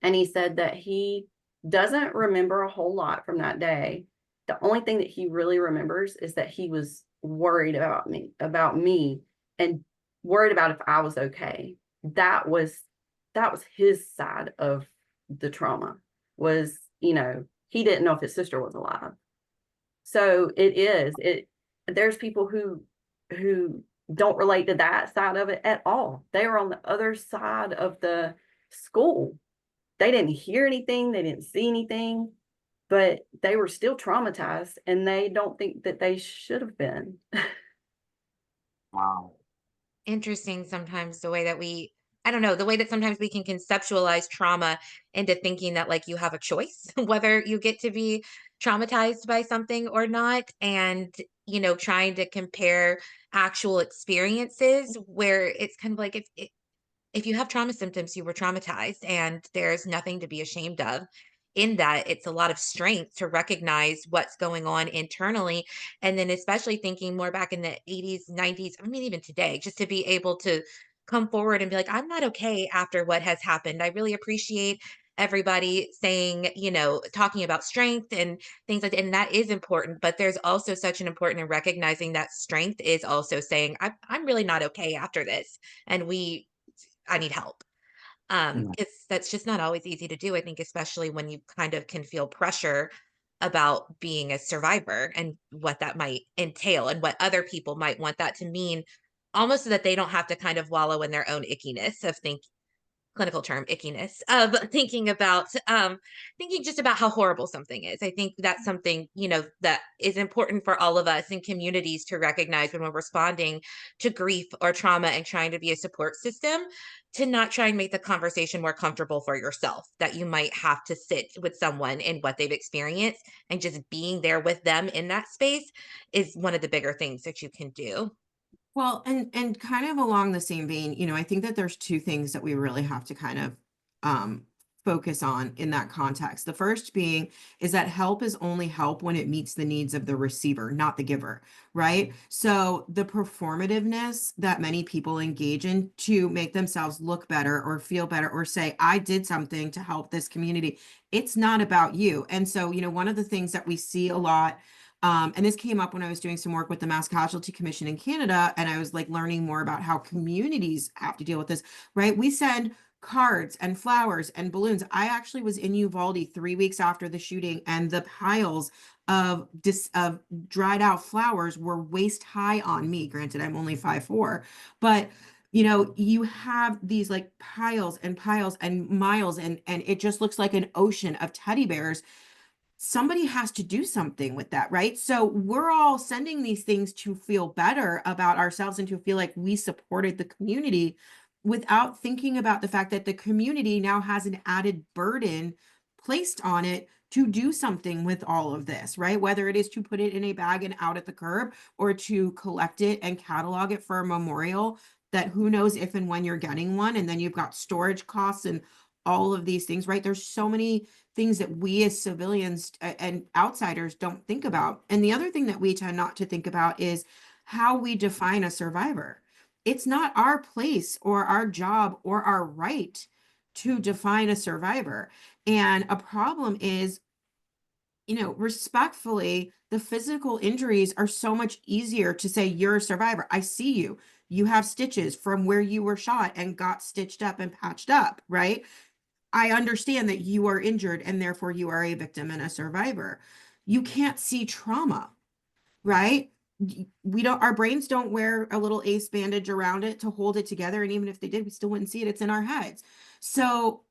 And he said that he doesn't remember a whole lot from that day. The only thing that he really remembers is that he was worried about me, and worried about if I was okay. That was his side of the trauma, was, he didn't know if his sister was alive. So there's people who don't relate to that side of it at all. They were on the other side of the school. They didn't hear anything, they didn't see anything, but they were still traumatized, and they don't think that they should have been. Wow. Interesting sometimes the way that I don't know, the way that sometimes we can conceptualize trauma into thinking that like you have a choice whether you get to be traumatized by something or not. And, trying to compare actual experiences where it's kind of like if you have trauma symptoms, you were traumatized, and there's nothing to be ashamed of in that. It's a lot of strength to recognize what's going on internally. And then, especially thinking more back in the 80s, 90s, I mean, even today, just to be able to come forward and be like, I'm not okay after what has happened. I really appreciate everybody saying, talking about strength and things like that. And that is important. But there's also such an important in recognizing that strength is also saying, I'm really not okay after this. And I need help. Yeah. Because that's just not always easy to do. I think, especially when you kind of can feel pressure about being a survivor and what that might entail and what other people might want that to mean, almost so that they don't have to kind of wallow in their own ickiness of clinical term ickiness of thinking just about how horrible something is. I think that's something, that is important for all of us in communities to recognize when we're responding to grief or trauma and trying to be a support system, to not try and make the conversation more comfortable for yourself, that you might have to sit with someone in what they've experienced, and just being there with them in that space is one of the bigger things that you can do. Well, and kind of along the same vein, I think that there's two things that we really have to kind of focus on in that context. The first being is that help is only help when it meets the needs of the receiver, not the giver, right? So the performativeness that many people engage in to make themselves look better or feel better or say, I did something to help this community, it's not about you. And so, one of the things that we see a lot, and this came up when I was doing some work with the Mass Casualty Commission in Canada, and I was like learning more about how communities have to deal with this, right? We send cards and flowers and balloons. I actually was in Uvalde 3 weeks after the shooting, and the piles of dried out flowers were waist high on me. Granted, I'm only 5'4", but you have these like piles and piles and miles, and it just looks like an ocean of teddy bears. Somebody has to do something with that, right? So we're all sending these things to feel better about ourselves and to feel like we supported the community, without thinking about the fact that the community now has an added burden placed on it to do something with all of this, right? Whether it is to put it in a bag and out at the curb, or to collect it and catalog it for a memorial that who knows if and when you're getting one. And then you've got storage costs and all of these things, right? There's so many things that we as civilians and outsiders don't think about. And the other thing that we tend not to think about is how we define a survivor. It's not our place or our job or our right to define a survivor. And a problem is, respectfully, the physical injuries are so much easier to say, you're a survivor. I see you. You have stitches from where you were shot and got stitched up and patched up, right? I understand that you are injured and therefore you are a victim and a survivor. You can't see trauma, right? We don't, our brains don't wear a little ace bandage around it to hold it together. And even if they did, we still wouldn't see it. It's in our heads. So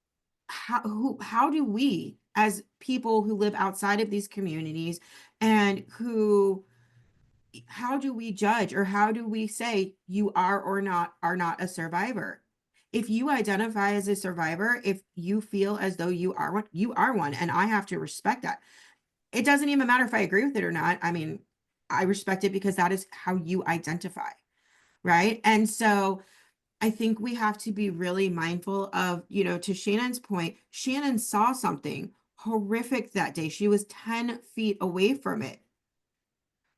how do we, as people who live outside of these communities, and how do we judge, or how do we say you are or are not a survivor? If you identify as a survivor, if you feel as though you are one, you are one, and I have to respect that. It doesn't even matter if I agree with it or not. I mean, I respect it because that is how you identify, right? And so I think we have to be really mindful of, to Shannon's point, Shannon saw something horrific that day. She was 10 feet away from it.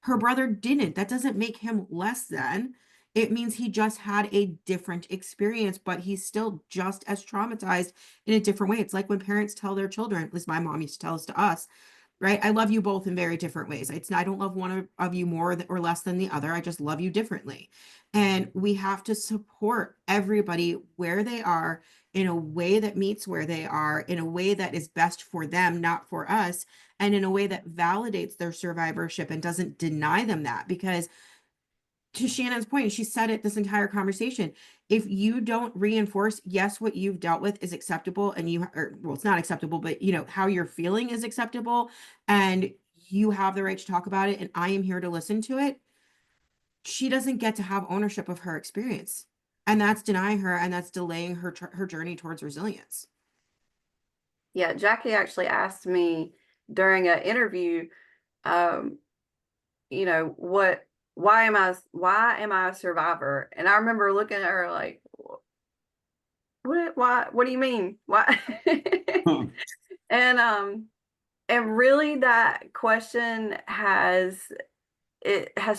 Her brother didn't. That doesn't make him less than. It means he just had a different experience, but he's still just as traumatized in a different way. It's like when parents tell their children, at least my mom used to tell us to us, right? I love you both in very different ways. I don't love one of you more or less than the other. I just love you differently. And we have to support everybody where they are, in a way that meets where they are, in a way that is best for them, not for us, and in a way that validates their survivorship and doesn't deny them that. Because to Shannon's point, she said it this entire conversation, if you don't reinforce, yes, what you've dealt with is acceptable, and well, it's not acceptable, but how you're feeling is acceptable, and you have the right to talk about it, and I am here to listen to it, she doesn't get to have ownership of her experience. And that's denying her, and that's delaying her journey towards resilience. Yeah, Jackie actually asked me during an interview, why am I a survivor? And I remember looking at her like, what do you mean? Why? And really that question has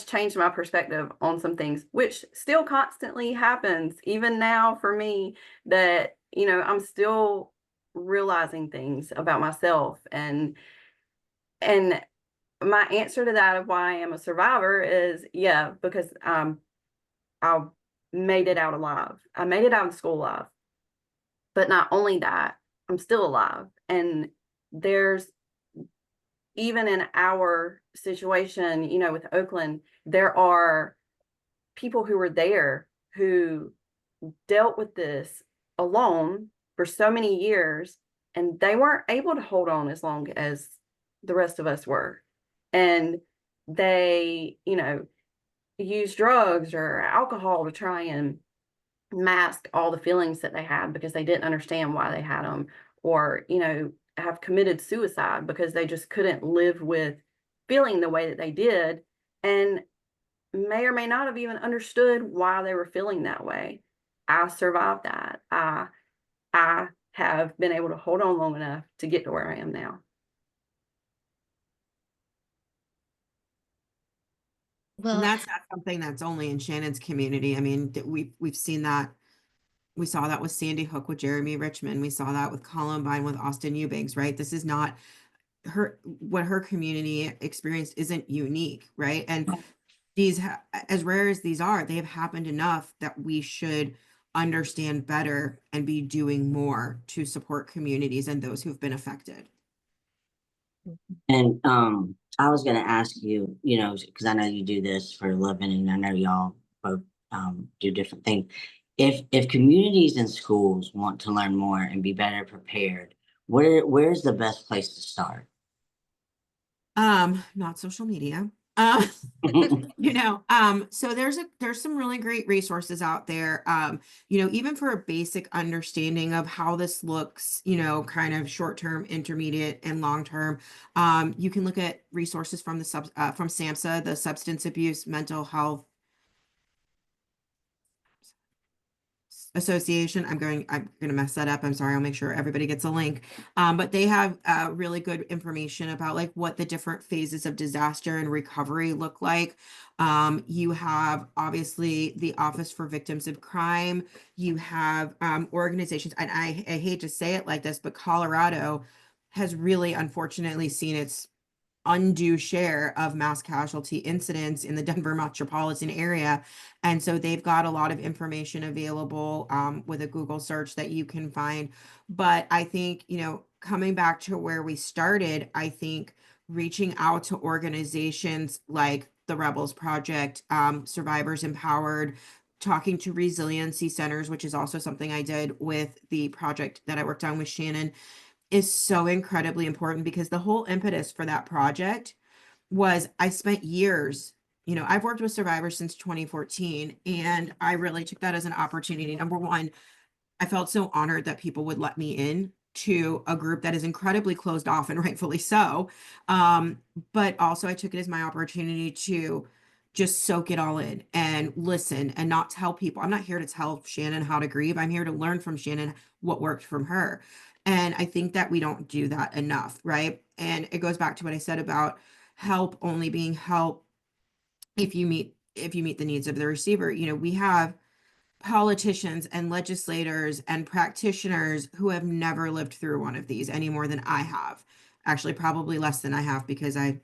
changed my perspective on some things, which still constantly happens even now for me, that I'm still realizing things about myself, and my answer to that of why I am a survivor is, yeah, because I made it out alive. I made it out of school alive. But not only that, I'm still alive. And there's, even in our situation, with Oakland, there are people who were there who dealt with this alone for so many years, and they weren't able to hold on as long as the rest of us were. And they, use drugs or alcohol to try and mask all the feelings that they had because they didn't understand why they had them, or, have committed suicide because they just couldn't live with feeling the way that they did, and may or may not have even understood why they were feeling that way. I survived that. I have been able to hold on long enough to get to where I am now. And Well, that's not something that's only in Shannon's community. I mean, we've seen that. We saw that with Sandy Hook with Jeremy Richmond. We saw that with Columbine with Austin Eubanks, right? This is not what her community experienced isn't unique, right? And these, as rare as these are, they have happened enough that we should understand better and be doing more to support communities and those who've been affected. And I was gonna ask you, because I know you do this for a living, and I know y'all both do different things. If communities and schools want to learn more and be better prepared, where's the best place to start? Not social media. So there's some really great resources out there. Even for a basic understanding of how this looks, kind of short term, intermediate, and long term. You can look at resources from from SAMHSA, the Substance Abuse Mental Health Association. I'm going to mess that up. I'm sorry. I'll make sure everybody gets a link. But they have really good information about like what the different phases of disaster and recovery look like. You have obviously the Office for Victims of Crime. You have organizations, and I hate to say it like this, but Colorado has really unfortunately seen its undue share of mass casualty incidents in the Denver metropolitan area. And so they've got a lot of information available with a Google search that you can find. But I think, coming back to where we started, I think reaching out to organizations like the Rebels Project, Survivors Empowered, talking to resiliency centers, which is also something I did with the project that I worked on with Shannon, is so incredibly important, because the whole impetus for that project was I spent years, I've worked with survivors since 2014, and I really took that as an opportunity. Number one, I felt so honored that people would let me in to a group that is incredibly closed off, and rightfully so. But also I took it as my opportunity to just soak it all in and listen and not tell people. I'm not here to tell Shannon how to grieve. I'm here to learn from Shannon what worked from her. And I think that we don't do that enough, right? And it goes back to what I said about help only being help if you meet the needs of the receiver. We have politicians and legislators and practitioners who have never lived through one of these any more than I have. Actually, probably less than I have, because I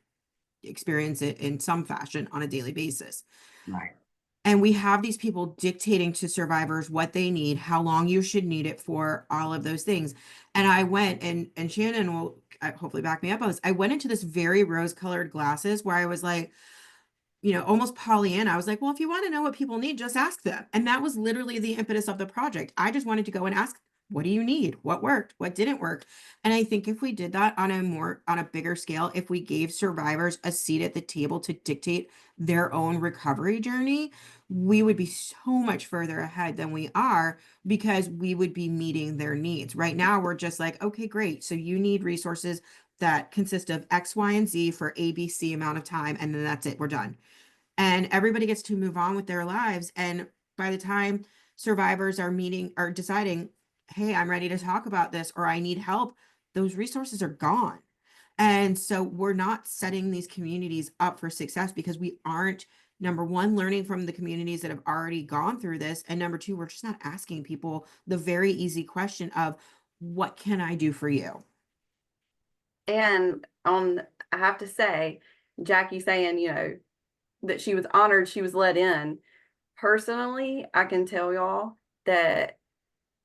experience it in some fashion on a daily basis. Right. And we have these people dictating to survivors what they need, how long you should need it for, all of those things. And I went, and Shannon will hopefully back me up on this. I went into this very rose-colored glasses where I was like, almost Pollyanna. I was like, well, if you want to know what people need, just ask them. And that was literally the impetus of the project. I just wanted to go and ask, what do you need? What worked? What didn't work? And I think if we did that on a bigger scale, if we gave survivors a seat at the table to dictate their own recovery journey, we would be so much further ahead than we are, because we would be meeting their needs. Right now, we're just like, okay, great. So you need resources that consist of X, Y, and Z for ABC amount of time, and then that's it. We're done. And everybody gets to move on with their lives. And by the time survivors are deciding, hey, I'm ready to talk about this, or I need help, those resources are gone. And so we're not setting these communities up for success, because we aren't, number one, learning from the communities that have already gone through this. And number two, we're just not asking people the very easy question of, what can I do for you? And I have to say, Jackie saying, that she was honored she was let in. Personally, I can tell y'all that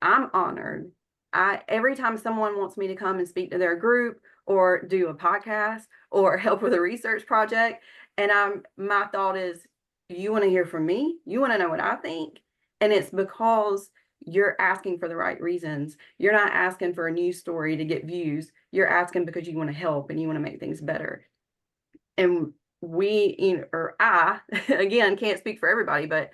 I'm honored. Every time someone wants me to come and speak to their group or do a podcast or help with a research project, and my thought is, you want to hear from me? You want to know what I think? And it's because you're asking for the right reasons. You're not asking for a news story to get views. You're asking because you want to help and you want to make things better. And or I, again, can't speak for everybody, but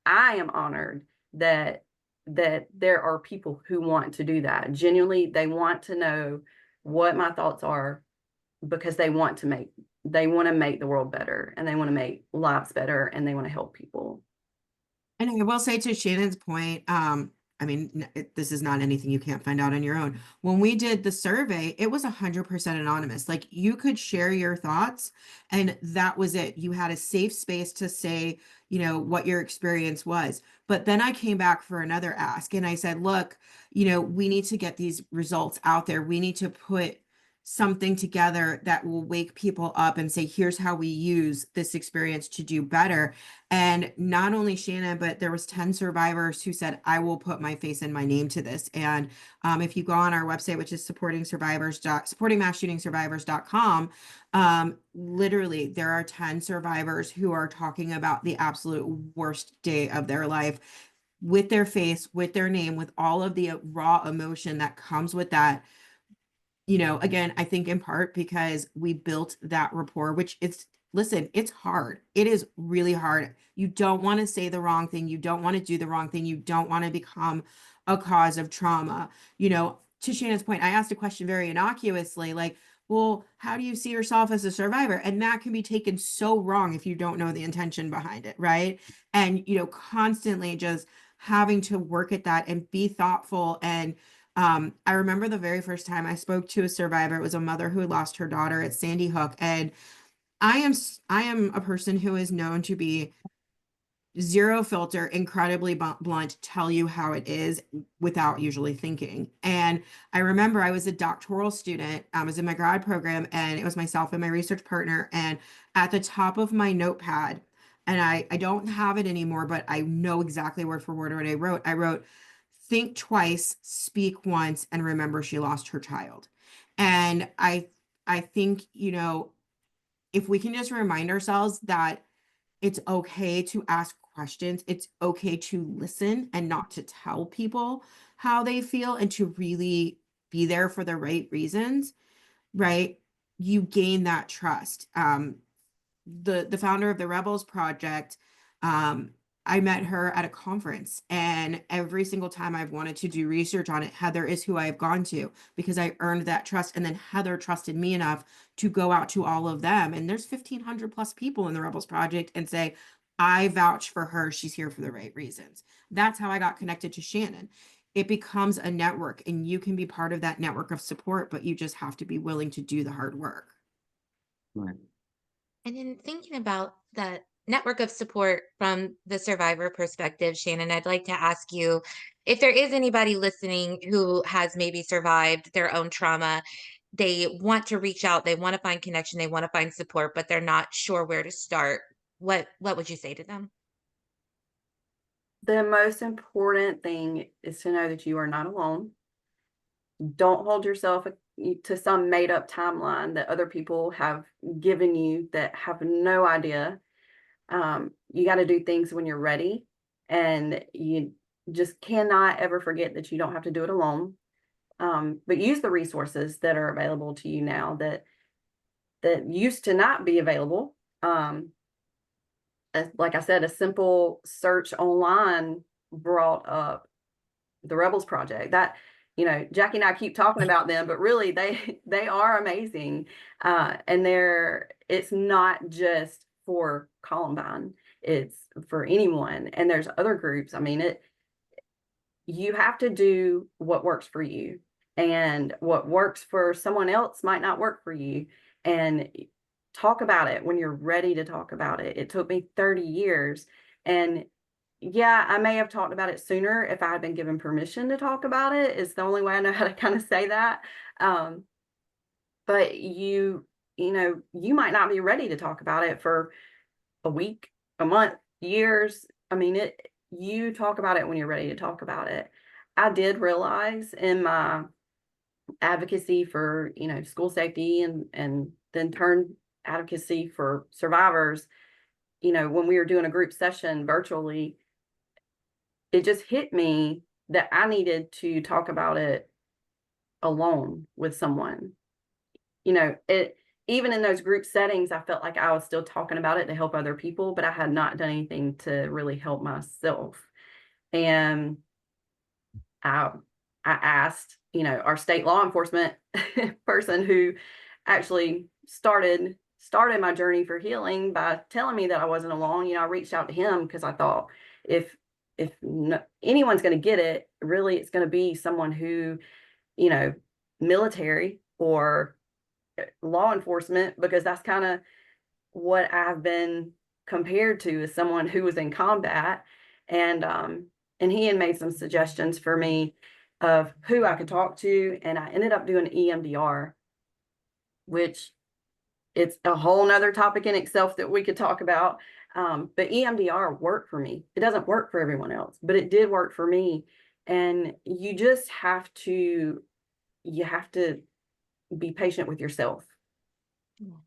I am honored that there are people who want to do that. Genuinely, they want to know what my thoughts are because they want to make the world better, and they want to make lives better, and they want to help people. And I will say, to Shannon's point, I mean, this is not anything you can't find out on your own. When we did the survey, it was 100% anonymous. Like, you could share your thoughts, and that was it. You had a safe space to say, what your experience was. But then I came back for another ask, and I said, look, we need to get these results out there. We need to put something together that will wake people up and say, here's how we use this experience to do better. And not only Shannon, but there was 10 survivors who said, I will put my face and my name to this. And if you go on our website, which is supportingmassshootingsurvivors.com, literally there are 10 survivors who are talking about the absolute worst day of their life, with their face, with their name, with all of the raw emotion that comes with that. Again, I think in part because we built that rapport, which listen, it's hard. It is really hard. You don't want to say the wrong thing. You don't want to do the wrong thing. You don't want to become a cause of trauma. To Shannon's point, I asked a question very innocuously, like, well, how do you see yourself as a survivor? And that can be taken so wrong if you don't know the intention behind it, right? And, constantly just having to work at that and be thoughtful. And I remember the very first time I spoke to a survivor, it was a mother who lost her daughter at Sandy Hook. And I am a person who is known to be zero filter, incredibly blunt, tell you how it is without usually thinking. And I remember I was a doctoral student, I was in my grad program, and it was myself and my research partner. And at the top of my notepad, and I don't have it anymore, but I know exactly word for word what I wrote, think twice, speak once, and remember she lost her child. And I think, if we can just remind ourselves that it's okay to ask questions, it's okay to listen and not to tell people how they feel, and to really be there for the right reasons, right? You gain that trust. The founder of the Rebels Project, I met her at a conference, and every single time I've wanted to do research on it, Heather is who I've gone to, because I earned that trust. And then Heather trusted me enough to go out to all of them. And there's 1,500 plus people in the Rebels Project, and say, I vouch for her. She's here for the right reasons. That's how I got connected to Shannon. It becomes a network, and you can be part of that network of support, but you just have to be willing to do the hard work. Right. And in thinking about that network of support from the survivor perspective, Shannon, I'd like to ask you if there is anybody listening who has maybe survived their own trauma. They want to reach out, they want to find connection, they want to find support, but they're not sure where to start. What would you say to them? The most important thing is to know that you are not alone. Don't hold yourself to some made up timeline that other people have given you that have no idea. You got to do things when you're ready, and you just cannot ever forget that you don't have to do it alone. But use the resources that are available to you now that used to not be available. Like I said, a simple search online brought up the Rebels Project. That, Jackie and I keep talking about them, but really they are amazing. And it's not just for Columbine, it's for anyone. And there's other groups. I mean, you have to do what works for you, and what works for someone else might not work for you. And talk about it when you're ready to talk about it. It took me 30 years. And yeah, I may have talked about it sooner if I had been given permission to talk about it. It's the only way I know how to kind of say that. But you might not be ready to talk about it for a week, a month, years. I mean, you talk about it when you're ready to talk about it. I did realize in my advocacy for, school safety, and then turned advocacy for survivors, when we were doing a group session virtually, it just hit me that I needed to talk about it alone with someone. You know, even in those group settings, I felt like I was still talking about it to help other people, but I had not done anything to really help myself. And I asked, you know, our state law enforcement person who actually started my journey for healing by telling me that I wasn't alone. You know, I reached out to him because I thought if anyone's going to get it, really, it's going to be someone who, you know, military or law enforcement, because that's kind of what I've been compared to, as someone who was in combat. And he had made some suggestions for me of who I could talk to, and I ended up doing EMDR, which it's a whole nother topic in itself that we could talk about. But EMDR worked for me. It doesn't work for everyone else, but it did work for me. And you just have to be patient with yourself.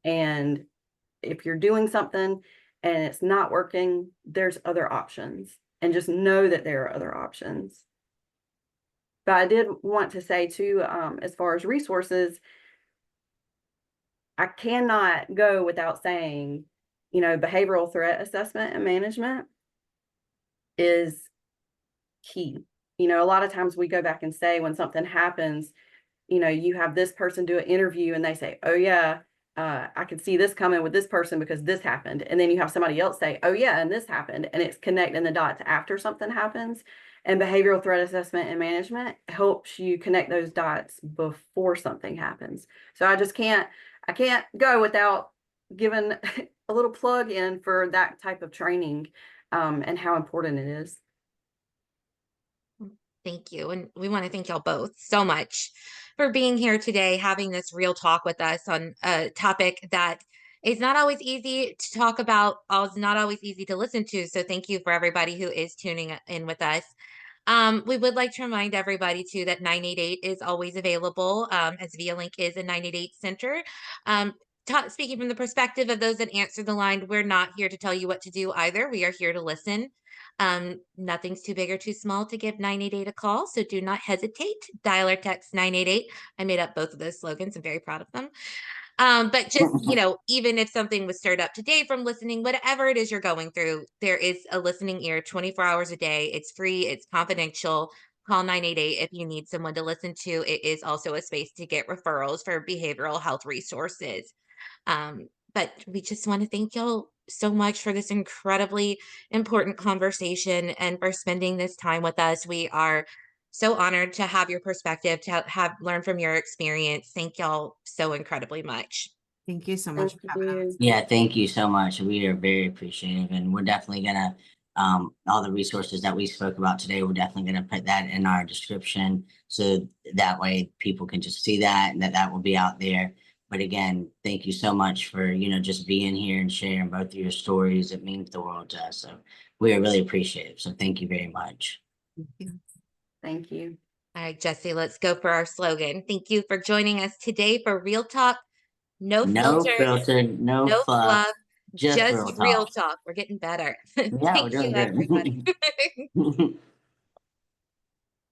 And if you're doing something and it's not working, there's other options, and just know that there are other options. But I did want to say too, as far as resources, I cannot go without saying, you know, behavioral threat assessment and management is key. You know, a lot of times we go back and say when something happens, you know, you have this person do an interview and they say, oh yeah, I could see this coming with this person because this happened. And then you have somebody else say, oh yeah, and this happened. And it's connecting the dots after something happens. And behavioral threat assessment and management helps you connect those dots before something happens. So I can't go without giving a little plug in for that type of training, and how important it is. Thank you. And we want to thank y'all both so much for being here today, having this real talk with us on a topic that is not always easy to talk about, is not always easy to listen to. So thank you for everybody who is tuning in with us. We would like to remind everybody too that 988 is always available, as ViaLink is a 988 center. Speaking from the perspective of those that answer the line, we're not here to tell you what to do either. We are here to listen. Nothing's too big or too small to give 988 a call, so do not hesitate. Dial or text 988. I made up both of those slogans. I'm very proud of them. But just, you know, even if something was stirred up today from listening, whatever it is you're going through, there is a listening ear 24 hours a day. It's free. It's confidential. Call 988 if you need someone to listen to. It is also a space to get referrals for behavioral health resources. But we just want to thank y'all so much for this incredibly important conversation and for spending this time with us. We are so honored to have your perspective, to have learned from your experience. Thank y'all so incredibly much. Thank you so much Thank for having us. you. Yeah, thank you so much. We are very appreciative, and we're definitely gonna, all the resources that we spoke about today, we're definitely gonna put that in our description. So that way people can just see that, and that will be out there. But again, thank you so much for, you know, just being here and sharing both of your stories. It means the world to us. So we are really appreciative. So thank you very much. Thank you. Thank you. All right, Jesse, let's go for our slogan. Thank you for joining us today for Real Talk. No No filters, filter, no no fluff, fluff, just real real talk. talk. We're getting better. Yeah, we're Thank you, doing everybody. good.